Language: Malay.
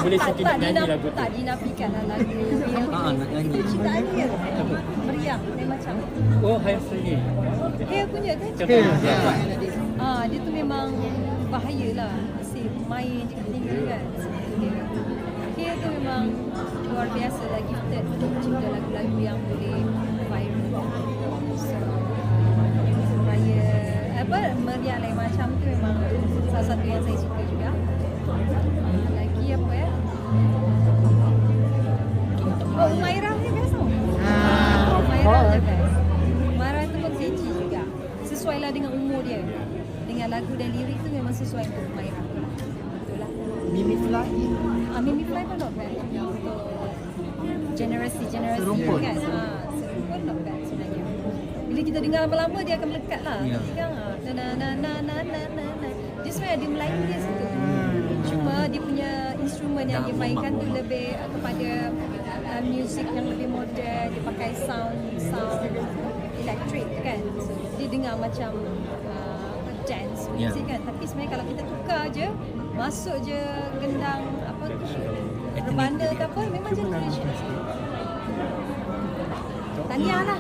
Boleh Siti nak nyanyi lagu tu? Tak dinafikan lah lagu dia. nak nyanyi. Itu ciptaan dia. Meriah, dia macam. Oh, Hayat Salleh. Hair punya kan? Dia tu memang bahaya lah. Asyik main je tinggi kan. Hair tu memang luar biasa lah, gifted untuk cipta lagu-lagu yang boleh viral. So, raya meriah lain macam tu memang salah satu yang saya suka juga. Lagi apa ya? Oh, Umairah ni best tau. Umairah je best. Umairah tu pun catchy juga. Sesuai lah dengan umur dia. Dengan lagu dan lirik tu memang sesuai untuk Umairah tu lah. Betul lah. Mimi Fly. Mimi Fly pun not bad. Untuk generasi Serumpun. kan. Serumpun not bad sebenarnya. Bila kita dengar lama-lama dia akan melekat lah. Nanti kan dia sebenarnya ada Melayu dia situ. Cuma dia punya instrumen yang dia mainkan tu lebih kepada music yang lebih moden. Dia pakai sound elektrik kan. So, dia dengar macam dance music kan. Tapi sebenarnya kalau kita tukar je, masuk je gendang apa rebana ke apa, memang je tradisional. Tahniah lah.